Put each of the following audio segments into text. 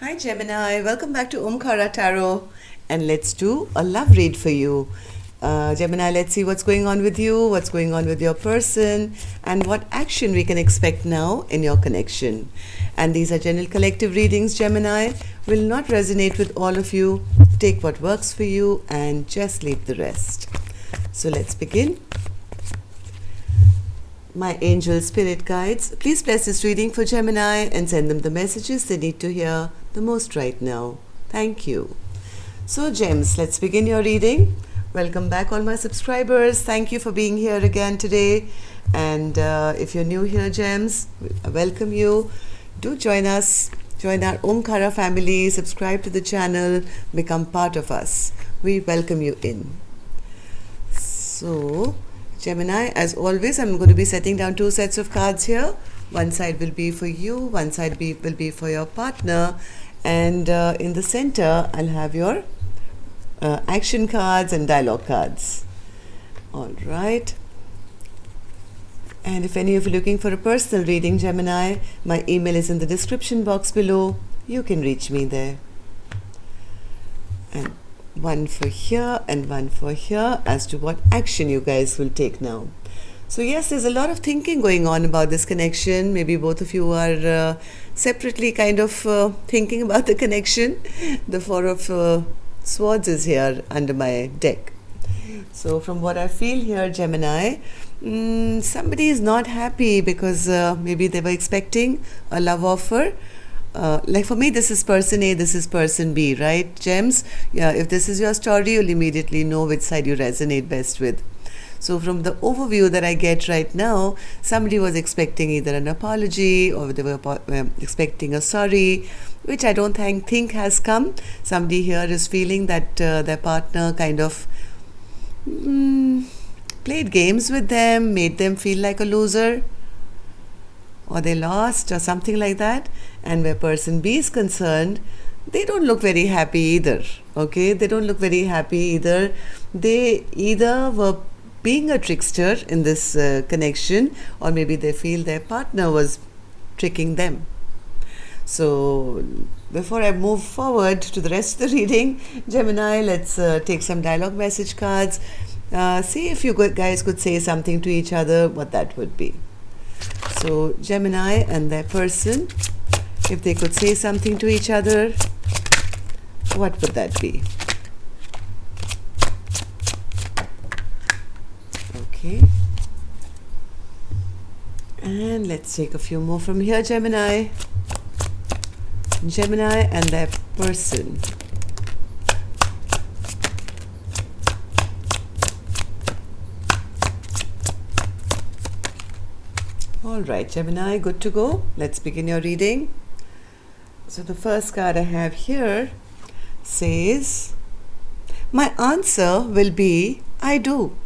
Hi Gemini, welcome back to Omkara Tarot, and let's do a love read for you. Gemini, let's see what's going on with you, what's going on with your person, and what action we can expect now in your connection. And these are general collective readings, Gemini, will not resonate with all of you. Take what works for you and just leave the rest. So let's begin. My angel spirit guides, please bless this reading for Gemini and send them the messages they need to hear the most right now. Thank you. So Gems, let's begin your reading. Welcome back all my subscribers. Thank you for being here again today. And if you're new here, Gems, I welcome you. Do join us. Join our Omkara family. Subscribe to the channel. Become part of us. We welcome you in. So Gemini, as always, I'm going to be setting down two sets of cards here. One side will be for you, one side will be for your partner, and in the center, I'll have your action cards and dialogue cards. All right. And if any of you are looking for a personal reading, Gemini, my email is in the description box below. You can reach me there. And one for here and one for here as to what action you guys will take now. So yes, there's a lot of thinking going on about this connection. Maybe both of you are separately kind of thinking about the connection. The Four of Swords is here under my deck. So from what I feel here, Gemini, somebody is not happy because maybe they were expecting a love offer. Like for me, this is person A, this is person B, right, Gems? Yeah, if this is your story, you'll immediately know which side you resonate best with. So from the overview that I get right now, somebody was expecting either an apology or they were expecting a sorry, which I don't think has come. Somebody here is feeling that their partner kind of played games with them, made them feel like a loser, or they lost or something like that. And where person B is concerned, they don't look very happy either. Okay, they don't look very happy either. They either were being a trickster in this connection, or maybe they feel their partner was tricking them. So before I move forward to the rest of the reading, Gemini, let's take some dialogue message cards. See if you guys could say something to each other, what that would be. So Gemini and their person, if they could say something to each other, what would that be? Okay. And let's take a few more from here, Gemini. Gemini and their person. All right, Gemini, good to go. Let's begin your reading. So the first card I have here says, my answer will be, I do.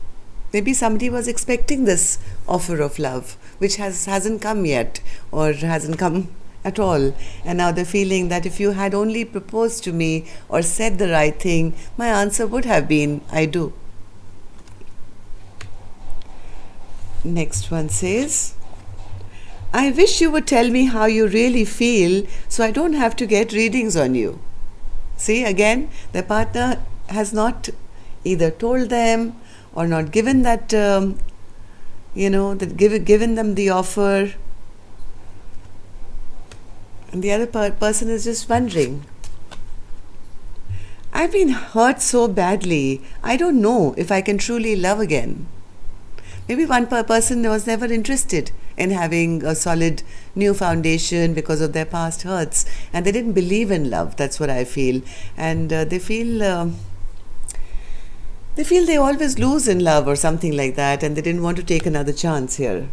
Maybe somebody was expecting this offer of love, which hasn't come yet or hasn't come at all. And now they're feeling that if you had only proposed to me or said the right thing, my answer would have been, I do. Next one says, I wish you would tell me how you really feel so I don't have to get readings on you. See, again, their partner has not either told them or not given that, given them the offer. And the other person is just wondering, I've been hurt so badly, I don't know if I can truly love again. Maybe one person was never interested in having a solid new foundation because of their past hurts, and they didn't believe in love. That's what I feel. And they feel they always lose in love or something like that, and they didn't want to take another chance here.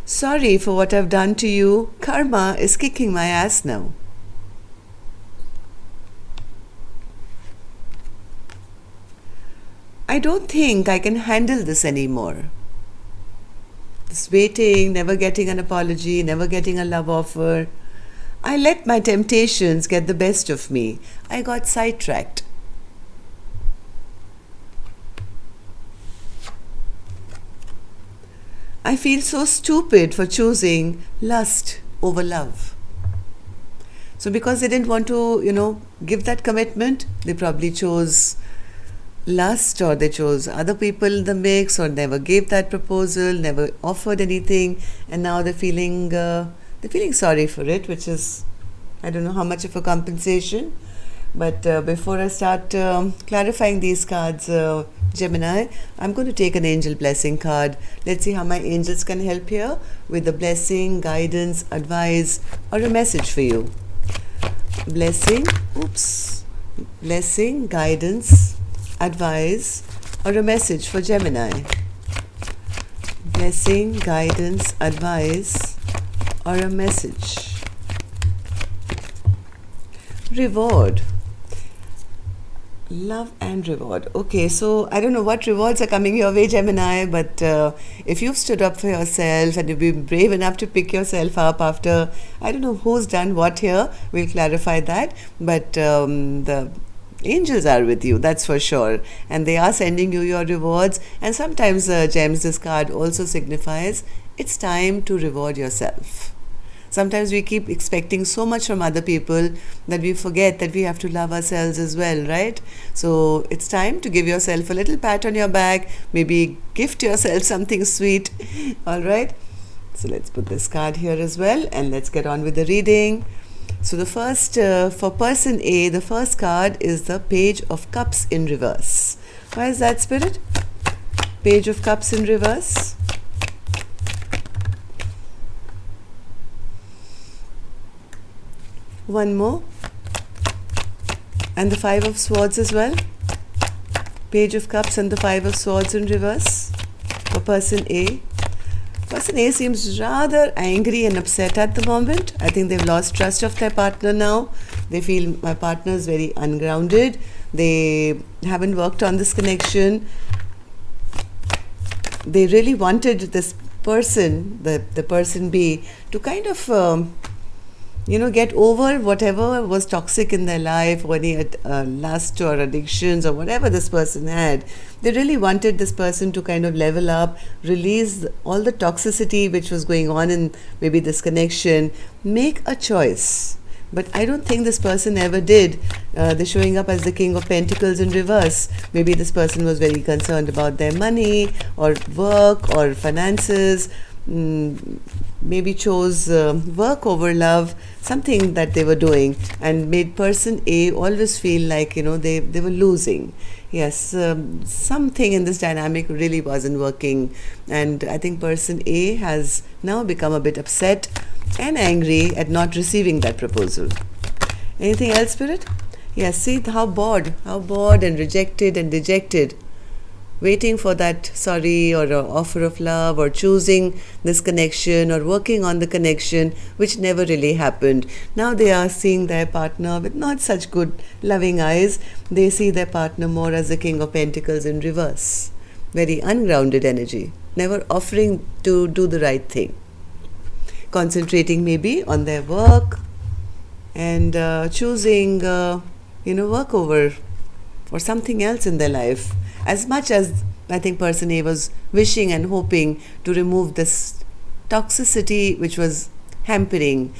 Sorry for what I've done to you. Karma is kicking my ass now. I don't think I can handle this anymore. This waiting, never getting an apology, never getting a love offer. I let my temptations get the best of me. I got sidetracked. I feel so stupid for choosing lust over love. So because they didn't want to, give that commitment, they probably chose lust, or they chose other people in the mix, or never gave that proposal, never offered anything, and now they're feeling sorry for it, which is, I don't know how much of a compensation. But before I start clarifying these cards, Gemini, I'm going to take an angel blessing card. Let's see how my angels can help here with a blessing, guidance, advice, or a message for you. Blessing, guidance, advice, or a message for Gemini. Blessing, guidance, advice, or a message. Reward. Love and reward. Okay, so I don't know what rewards are coming your way, Gemini, but if you've stood up for yourself and you've been brave enough to pick yourself up after, I don't know who's done what here, we'll clarify that, but the angels are with you, that's for sure, and they are sending you your rewards. And sometimes, Gems, this card also signifies it's time to reward yourself. Sometimes we keep expecting so much from other people that we forget that we have to love ourselves as well, right? So it's time to give yourself a little pat on your back, maybe gift yourself something sweet, all right? So let's put this card here as well, and let's get on with the reading. So the first, for person A, the first card is the Page of Cups in reverse. Why is that, Spirit? Page of Cups in reverse. One more. And the Five of Swords as well. Page of Cups and the Five of Swords in reverse for person A. Person A seems rather angry and upset at the moment. I think they've lost trust of their partner now. They feel my partner is very ungrounded. They haven't worked on this connection. They really wanted this person, the person B, to kind of get over whatever was toxic in their life, or any lust or addictions or whatever this person had. They really wanted this person to kind of level up, release all the toxicity which was going on in maybe this connection, make a choice. But I don't think this person ever did. They're showing up as the King of Pentacles in reverse. Maybe this person was very concerned about their money or work or finances. Maybe chose work over love, something that they were doing, and made person A always feel like they were losing. Yes, something in this dynamic really wasn't working, and I think person A has now become a bit upset and angry at not receiving that proposal. Anything else, Spirit? Yes, see how bored and rejected and dejected, waiting for that sorry or an offer of love, or choosing this connection or working on the connection which never really happened. Now they are seeing their partner with not such good loving eyes. They see their partner more as the King of Pentacles in reverse. Very ungrounded energy, never offering to do the right thing. Concentrating maybe on their work and choosing work over or something else in their life. As much as I think person A was wishing and hoping to remove this toxicity which was hampering.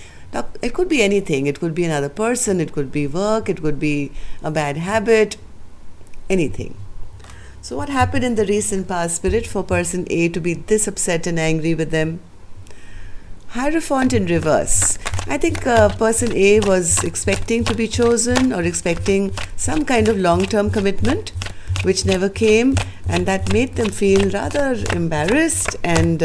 It could be anything. It could be another person, it could be work, it could be a bad habit, anything. So what happened in the recent past, Spirit, for person A to be this upset and angry with them? Hierophant in reverse. I think person A was expecting to be chosen or expecting some kind of long-term commitment which never came, and that made them feel rather embarrassed and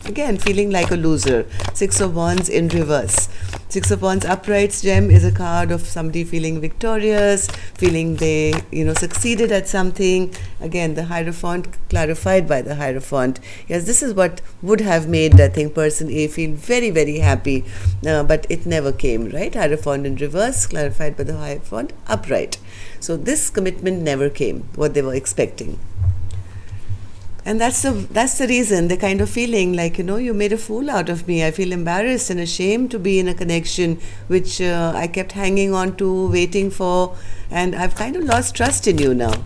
again feeling like a loser. Six of Wands in reverse. Six of Wands upright, Gem, is a card of somebody feeling victorious, feeling they succeeded at something. Again, the Hierophant clarified by the Hierophant. Yes, this is what would have made, I think, person A feel very, very happy, but it never came, right? Hierophant in reverse clarified by the Hierophant upright. So this commitment never came, what they were expecting. And that's the reason they're kind of feeling like, you made a fool out of me. I feel embarrassed and ashamed to be in a connection which I kept hanging on to, waiting for, and I've kind of lost trust in you now.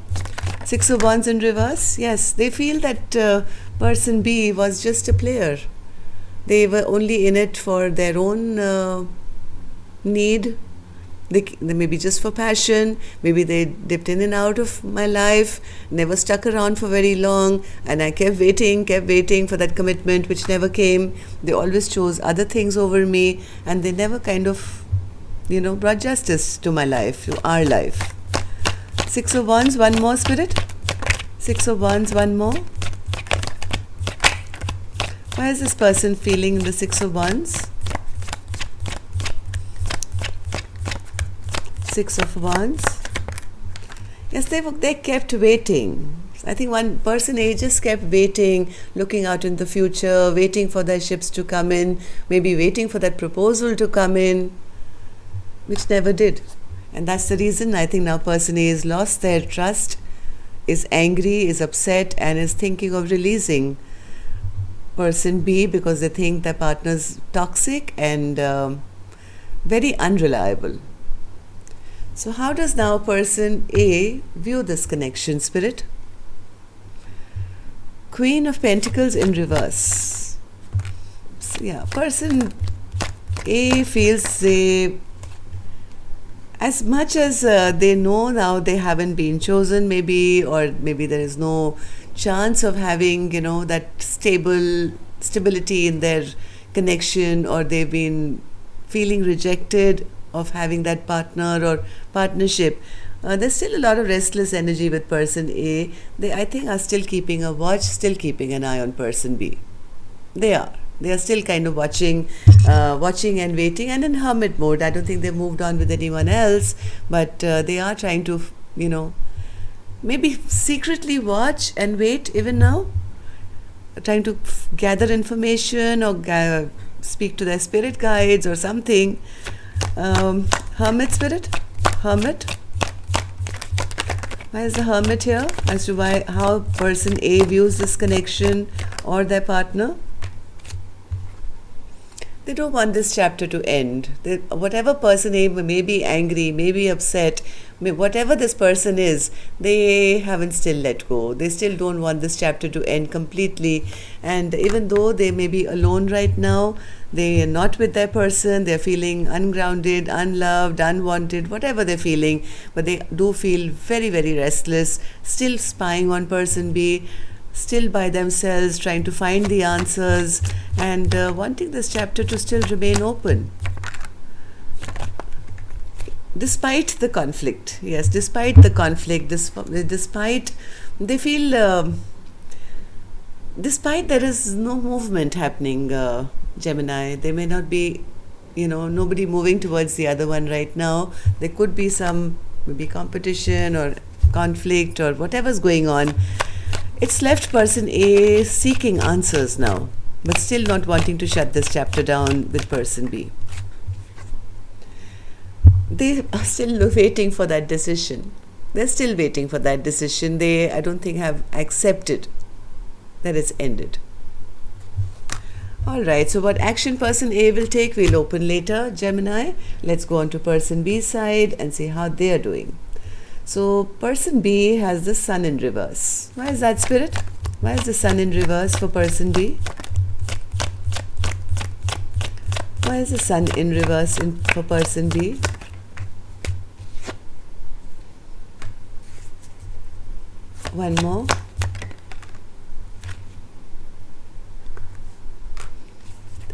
Six of Wands in reverse. Yes, they feel that person B was just a player. They were only in it for their own need. They maybe just for passion. Maybe they dipped in and out of my life, never stuck around for very long, and I kept waiting for that commitment which never came. They always chose other things over me, and they never kind of, brought justice to my life, to our life. Six of Wands, one more, Spirit. Six of Wands, one more. Why is this person feeling the Six of Wands? Six of Wands. Yes, they kept waiting. I think one person A just kept waiting, looking out in the future, waiting for their ships to come in, maybe waiting for that proposal to come in, which never did. And that's the reason I think now person A has lost their trust, is angry, is upset, and is thinking of releasing person B because they think their partner's toxic and very unreliable. So how does now person A view this connection, Spirit? Queen of Pentacles in reverse. So yeah, person A feels as much as they know now they haven't been chosen, maybe, or maybe there is no chance of having, that stability in their connection, or they've been feeling rejected of having that partner or partnership. There's still a lot of restless energy with person A. They, I think, are still keeping a watch, still keeping an eye on person B. They are still kind of watching and waiting, and in hermit mode. I don't think they've moved on with anyone else, but they are trying to, maybe secretly watch and wait even now, trying to gather information or speak to their spirit guides or something. Hermit, Spirit? Hermit? Why is the Hermit here? As to how person A views this connection or their partner? They don't want this chapter to end. Whatever person A may be angry, may be upset, whatever this person is, they haven't still let go. They still don't want this chapter to end completely. And even though they may be alone right now, they are not with their person, they're feeling ungrounded, unloved, unwanted, whatever they're feeling, but they do feel very, very restless, still spying on person B, still by themselves, trying to find the answers, and wanting this chapter to still remain open. Despite the conflict, yes, despite the conflict, despite they feel, despite there is no movement happening, Gemini, there may not be, nobody moving towards the other one right now. There could be some maybe competition or conflict or whatever's going on. It's left person A seeking answers now, but still not wanting to shut this chapter down with person B. They are still waiting for that decision. They're still waiting for that decision. They, I don't think, have accepted that it's ended. Alright, so what action person A will take, we'll open later, Gemini. Let's go on to person B's side and see how they are doing. So person B has the Sun in reverse. Why is that, Spirit? Why is the Sun in reverse for person B? Why is the Sun in reverse for person B? One more.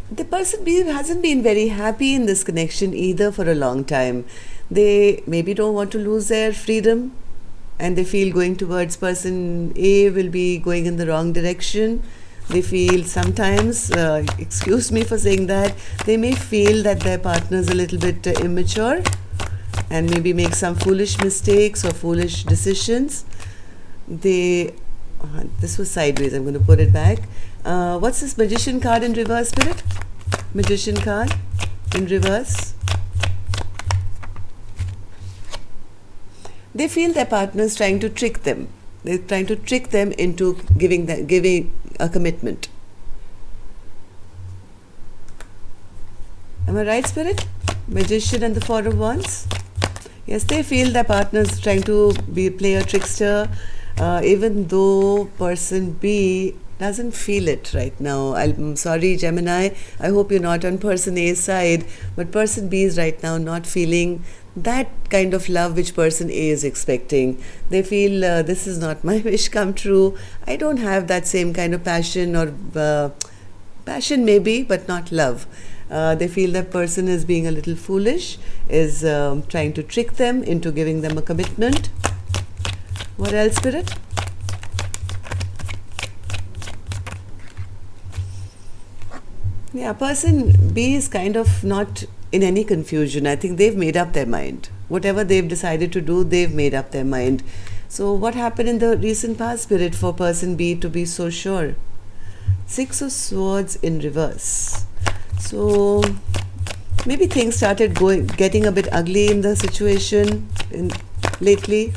The person B hasn't been very happy in this connection either for a long time. They maybe don't want to lose their freedom, and they feel going towards person A will be going in the wrong direction. They feel sometimes, excuse me for saying that, they may feel that their partner is a little bit immature and maybe make some foolish mistakes or foolish decisions. This was sideways, I'm going to put it back. What's this Magician card in reverse, Spirit? Magician card in reverse. They feel their partner is trying to trick them. They're trying to trick them into giving a commitment. Am I right, Spirit? Magician and the Four of Wands. Yes, they feel their partner is trying to play a trickster, even though person B doesn't feel it right now. I'm sorry, Gemini. I hope you're not on person A's side, but person B is right now not feeling that kind of love which person A is expecting. They feel this is not my wish come true. I don't have that same kind of passion, or passion maybe, but not love. They feel that person is being a little foolish, is trying to trick them into giving them a commitment. What else, Spirit? Yeah, person B is kind of not in any confusion. I think they've made up their mind. Whatever they've decided to do, they've made up their mind. So what happened in the recent past, Spirit, for person B to be so sure? Six of Swords in reverse. So maybe things started getting a bit ugly in the situation lately.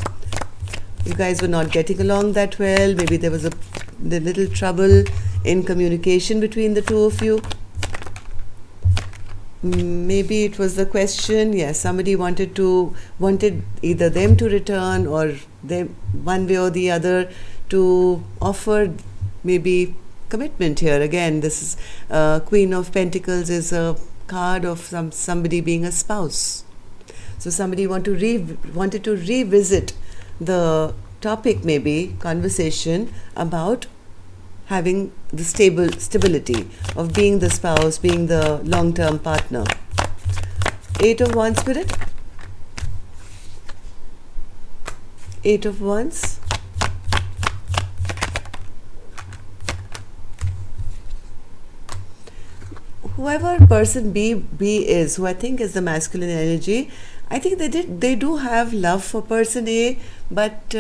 You guys were not getting along that well. Maybe there was the little trouble in communication between the two of you. Maybe it was the question, yes, somebody wanted either them to return, or them, one way or the other, to offer maybe commitment here. Again, this is Queen of Pentacles is a card of somebody being a spouse. So somebody wanted to revisit the topic, maybe conversation about having the stability of being the spouse, being the long-term partner. Eight of Wands, Spirit. Eight of Wands. Whoever person B is, who I think is the masculine energy, I think they do have love for person A, but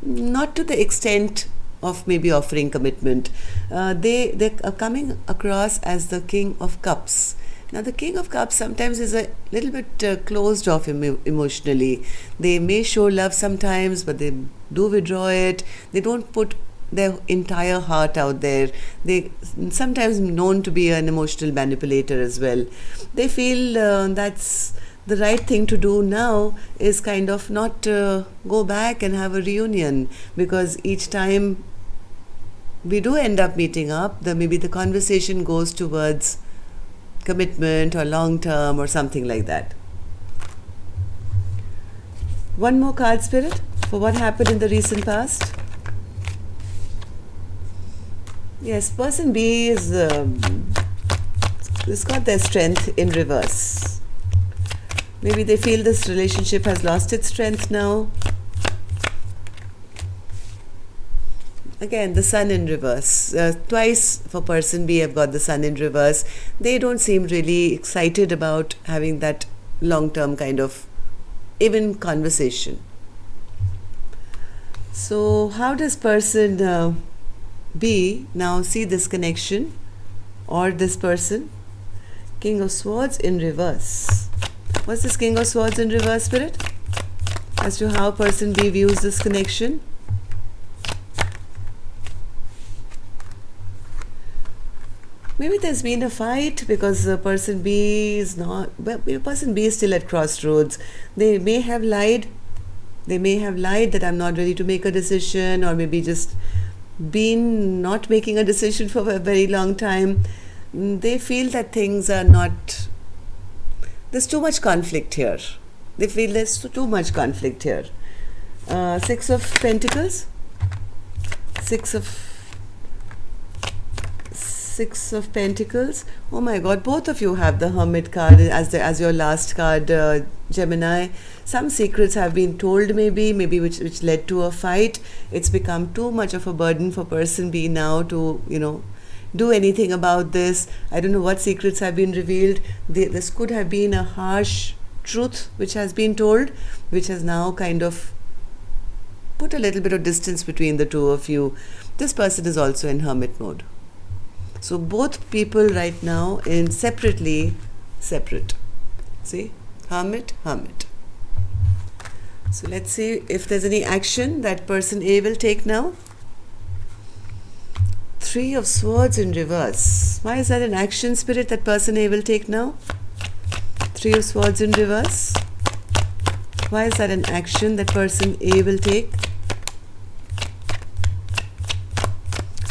not to the extent of maybe offering commitment. They are coming across as the King of Cups. Now the King of Cups sometimes is a little bit closed off emotionally. They may show love sometimes, but they do withdraw it. They don't put their entire heart out there. They sometimes known to be an emotional manipulator as well. They feel that's the right thing to do now is kind of not go back and have a reunion, because each time we do end up meeting up, maybe the conversation goes towards commitment or long term or something like that. One more card, Spirit, for what happened in the recent past. Yes, person B is it's got their strength in reverse. Maybe they feel this relationship has lost its strength now. Again, the Sun in reverse. Twice for person B, I've got the Sun in reverse. They don't seem really excited about having that long-term kind of even conversation. So how does person B now see this connection or this person? King of Swords in reverse. What's this King of Swords in reverse, Spirit? As to how person B views this connection. Maybe there's been a fight because person B is not, but person B is still at crossroads. They may have lied. They may have lied that I'm not ready to make a decision, or maybe just been not making a decision for a very long time. They feel that things are not, there's too much conflict here. They feel there's too much conflict here. Six of Pentacles. Six of Pentacles. Oh my God, both of you have the Hermit card as your last card, Gemini. Some secrets have been told, maybe which led to a fight. It's become too much of a burden for person B now to, do anything about this. I don't know what secrets have been revealed. This could have been a harsh truth which has been told, which has now kind of put a little bit of distance between the two of you. This person is also in hermit mode. So both people right now in separate. See, hermit. So let's see if there's any action that person A will take now. Three of Swords in reverse. Why is that an action, Spirit, that person A will take now? Three of Swords in reverse. Why is that an action that person A will take?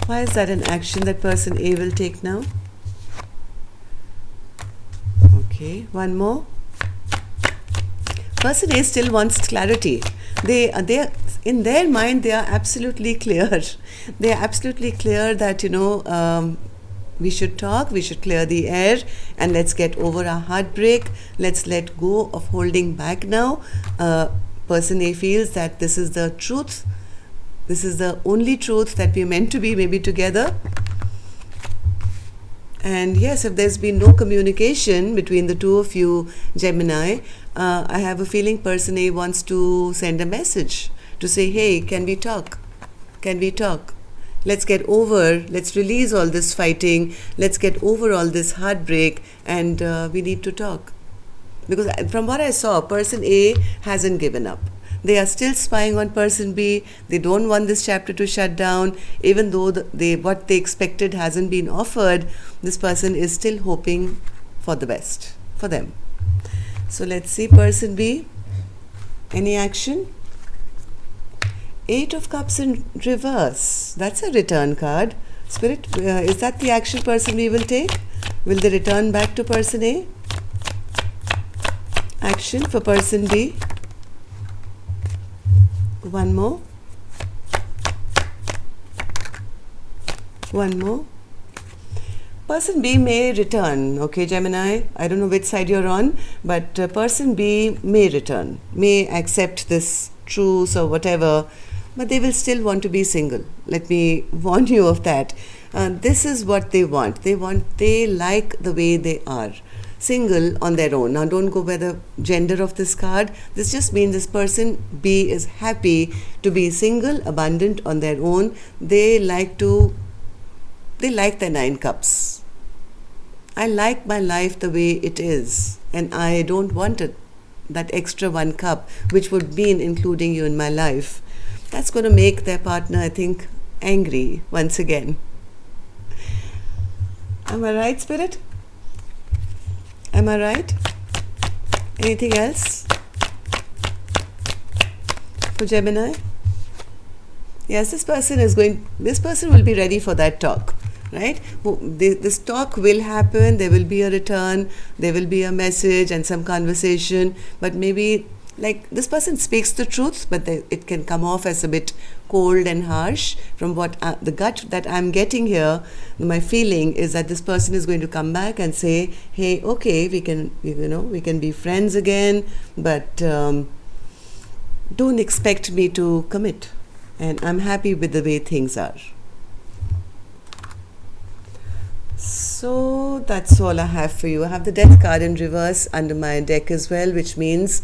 Why is that an action that person A will take now? Okay, one more. Person A still wants clarity. They are in their mind, they are absolutely clear. They are absolutely clear that, we should talk, we should clear the air, and let's get over our heartbreak. Let's let go of holding back now. Person A feels that this is the truth. This is the only truth that we're meant to be maybe together. And yes, if there's been no communication between the two of you, Gemini, I have a feeling person A wants to send a message to say, hey, can we talk? Can we talk? Let's get over, let's release all this fighting, let's get over all this heartbreak, and we need to talk. Because from what I saw, person A hasn't given up. They are still spying on person B. They don't want this chapter to shut down. Even though what they expected hasn't been offered, this person is still hoping for the best for them. So let's see person B. Any action? 8 of Cups in reverse. That's a return card. Spirit, is that the action person B will take? Will they return back to person A? Action for person B. One more. One more. Person B may return, okay, Gemini? I don't know which side you're on, but person B may return, may accept this truce or whatever, but they will still want to be single. Let me warn you of that. This is what they want. They like the way they are. Single on their own. Now don't go by the gender of this card. This just means this person B is happy to be single, abundant on their own. They like the 9 cups. I like my life the way it is, and I don't want that extra 1 cup, which would mean including you in my life. That's going to make their partner, I think, angry once again. Am I right, Spirit? Am I right? Anything else for Gemini? Yes, this person will be ready for that talk, right? This talk will happen, there will be a return, there will be a message and some conversation, but maybe like this person speaks the truth, but it can come off as a bit cold and harsh. From what the gut that I'm getting here, my feeling is that this person is going to come back and say, hey, okay, we can be friends again, but don't expect me to commit, and I'm happy with the way things are. So that's all I have for you. I have the Death card in reverse under my deck as well, which means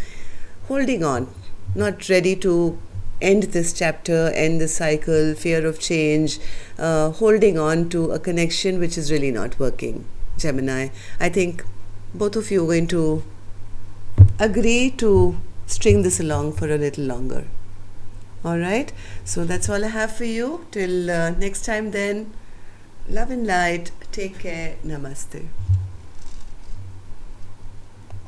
holding on, not ready to end this chapter, end the cycle, fear of change, holding on to a connection which is really not working, Gemini. I think both of you are going to agree to string this along for a little longer. All right, so that's all I have for you. Till next time then, love and light. Take care. Namaste.